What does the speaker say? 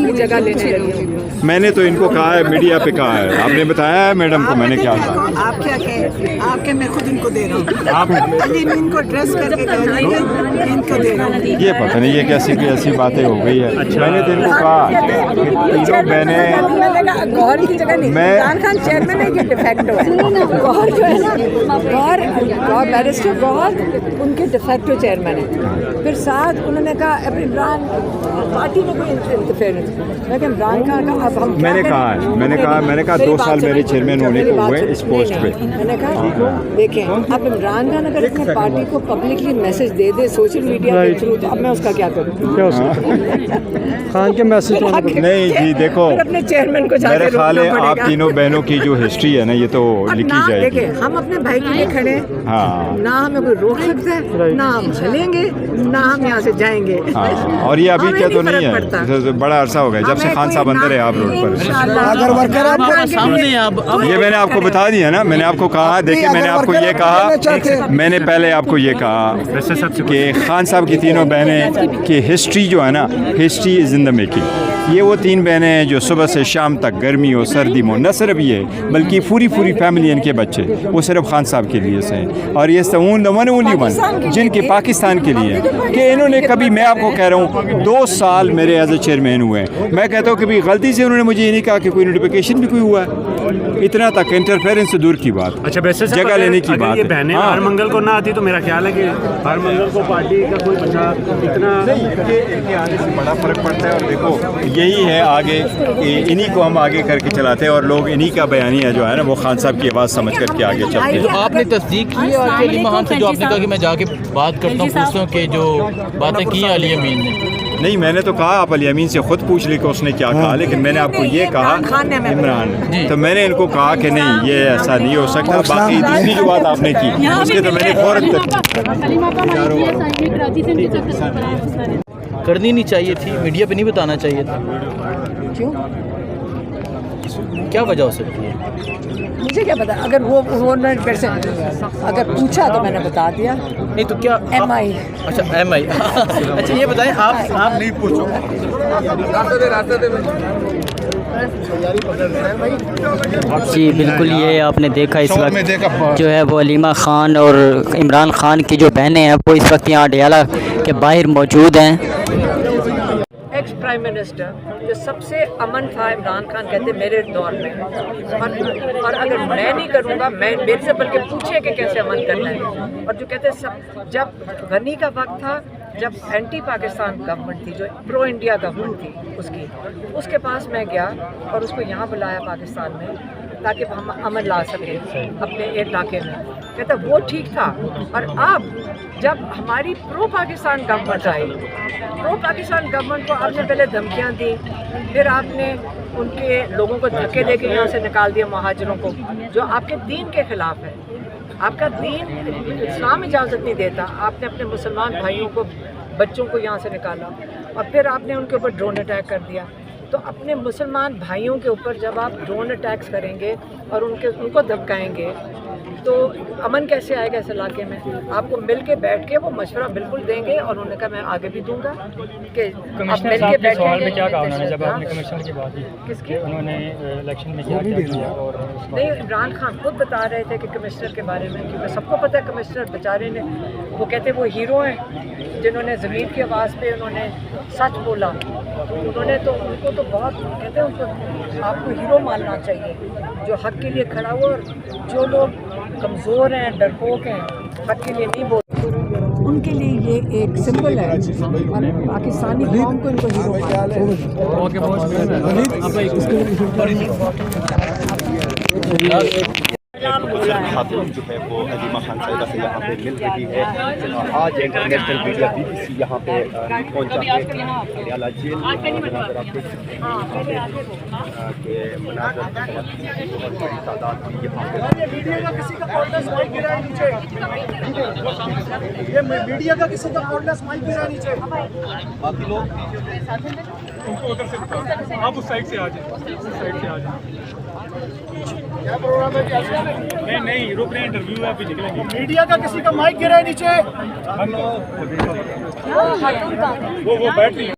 की जगह लेने लगी हूँ। मैंने तो इनको कहा है, मीडिया पे कहा है, आपने बताया है मैडम को मैंने क्या कहा? आप क्या कहे? आपके मैं खुद इनको दे रहा हूँ, आप इनको ड्रेस करके इनको दे रहा हूँ। ये पता नहीं ये कैसी बातें हो गई है। मैंने तो इनको कहा कि तीनों बहनें, गौहर की जगह नहीं, इमरान खान चेयरमैन है कि डिफेक्टो है? गौहर जो है ना, गौहर बैरिस्टर गौहर उनके डिफेक्टो चेयरमैन है। फिर साथ उन्होंने कहा अब इमरान पार्टी में कोई इंटरफेरेंस, लेकिन इमरान खान का अब हम मैंने कहा 2 साल मेरे चेयरमैन होने को हुए इस पोस्ट पे। मैंने कहा देखें, अब इमरान खान अगर अपने पार्टी को पब्लिकली मैसेज दे दे सोशल मीडिया के थ्रू, तो अब मैं उसका क्या करूँ? खान के मैसेज नहीं जी, देखो अपने चेयरमैन को मेरे ख्याल है आप तीनों बहनों की जो हिस्ट्री है ना, ये तो लिखी जाएगी। देखें, हम अपने भाई के लिए खड़े हैं, हाँ, ना हमें कोई रोक सकता है, ना हम चलेंगे, ना हम यहाँ से जाएंगे। हाँ, और ये अभी क्या तो नहीं है, बड़ा अरसा हो गया जब से खान साहब अंदर है आप रोड पर। अगर वर्कर आपको सामने आप ये मैंने आपको बता दिया ना, मैंने आपको कहा, देखिए मैंने आपको ये कहा, मैंने पहले आपको ये कहा कि खान साहब की तीनों बहनें की हिस्ट्री जो है ना, history is in the making. ये वो 3 बहनें हैं जो सुबह से शाम तक, गर्मी हो सर्दी हो, न सिर्फ ये बल्कि पूरी फैमिली इनके बच्चे वो सिर्फ खान साहब के लिए से हैं। और ये वन ओनली वन जिनके पाकिस्तान के लिए कि इन्होंने कभी, मैं आपको कह रहा हूँ 2 साल मेरे एज ए चेयरमैन हुए हैं, मैं कहता हूँ कभी गलती से उन्होंने मुझे ये नहीं कहा कि कोई नोटिफिकेशन भी कोई हुआ है, इतना तक इंटरफेरेंस से दूर की बात। अच्छा, वैसे जगह लेने की बात ये बहनें हर मंगल को ना आती तो मेरा ख्याल है कि हर मंगल को पार्टी का कोई बचा इतना नहीं, इनके आने से बड़ा फर्क पड़ता है। और देखो यही है आगे, इन्हीं को हम आगे करके चलाते हैं और लोग इन्हीं का बयानिया जो है ना वो खान साहब की आवाज़ समझ करके आगे चलते हैं। आपने तस्दीक की है आज अली खान से, जो आपने कहा कि मैं जाके बात करता हूँ, पूछता हूँ कि जो बातें की हैं अली अमीन ने? नहीं, मैंने तो कहा आप अली अमीन से खुद पूछ ली कि उसने क्या कहा, लेकिन मैंने आपको ये कहा इमरान, तो मैंने इनको कहा कि नहीं ये ऐसा नहीं हो सकता। बाकी दूसरी जो बात आपने की उसके तो मैंने फौरन करनी नहीं चाहिए थी, मीडिया पे नहीं बताना चाहिए था। क्यों? क्या वजह हो सकती है? मुझे क्या पता, अगर वो अगर पूछा तो मैंने बता दिया। नहीं तो क्या MI। अच्छा MI। अच्छा ये बताएं, आप नहीं पूछो। जी बिल्कुल, ये आपने देखा इस वक्त जो है वो अलीमा खान और इमरान खान की जो बहनें हैं वो इस वक्त यहाँ अडियाला के बाहर मौजूद हैं। एक्स प्राइम मिनिस्टर जो सबसे अमन था, इमरान खान कहते मेरे दौर में, और अगर मैं नहीं करूँगा, मैं मेरे से बल्कि पूछे कि कैसे अमन करना है। और जो कहते सब, जब गनी का वक्त था, जब एंटी पाकिस्तान गवर्नमेंट थी, जो प्रो इंडिया गवर्नमेंट थी, उसके पास मैं गया और उसको यहाँ बुलाया पाकिस्तान में ताकि हम अमन ला सकें अपने इलाके में। कहता वो ठीक था। और अब जब हमारी प्रो पाकिस्तान गवर्नमेंट आई, प्रो पाकिस्तान गवर्नमेंट को आपने पहले धमकियाँ दी, फिर आपने उनके लोगों को धक्के देके यहाँ से निकाल दिया, महाजिरों को, जो आपके दीन के ख़िलाफ़ है। आपका दीन, इस्लाम इजाज़त नहीं देता। आपने अपने मुसलमान भाइयों को, बच्चों को यहाँ से निकाला और फिर आपने उनके ऊपर ड्रोन अटैक कर दिया। तो अपने मुसलमान भाइयों के ऊपर जब आप ड्रोन अटैक्स करेंगे और उनको धमकाएंगे तो अमन कैसे आएगा इस इलाके में? आपको मिल के बैठ के वो मशवरा बिल्कुल देंगे और उन्होंने कहा मैं आगे भी दूंगा कि आप मिल के बैठेंगे। क्या कहा उन्होंने जब आपने कमिश्नर की बात की? किसकी? उन्होंने इलेक्शन में क्या किया? और नहीं, इमरान खान खुद बता रहे थे कि कमिश्नर के बारे में, क्योंकि सबको पता है कमिश्नर बेचारे ने, वो कहते वो हीरो हैं जिन्होंने ज़मीर की आवाज़ पे उन्होंने सच बोला। उन्होंने तो उनको तो बहुत कहते हैं, उनको आपको हीरो मानना चाहिए जो हक़ के लिए खड़ा हुआ। और जो लोग कमज़ोर हैं, डरपोक हैं, हक़ के लिए नहीं बोलते, उनके लिए ये एक सिंबल है और पाकिस्तानी कौम को इनको हीरो खातून जो है वो अलीमा खान साहिबा से यहाँ पे मिल रही है। आज इंटरनेशनल मीडिया BBC यहाँ पे पहुँचा है अडियाला जेल। आप देख सकते हैं कि मनाज़र बहुत बड़ी तादाद में यहाँ पे। मीडिया का किसी का कॉर्डलेस माइक गिरा है नीचे, ये मीडिया का किसी का कॉर्डलेस माइक गिरा है नीचे। बाकी लोग उनको उधर से, आप उस साइड से आ जाए, उस साइड से आ जाए। क्या प्रोग्राम है? क्या नहीं रुक रहे, इंटरव्यू है, अभी निकलेंगे। मीडिया का किसी का माइक गिरा है नीचे, वो बैठ रही है।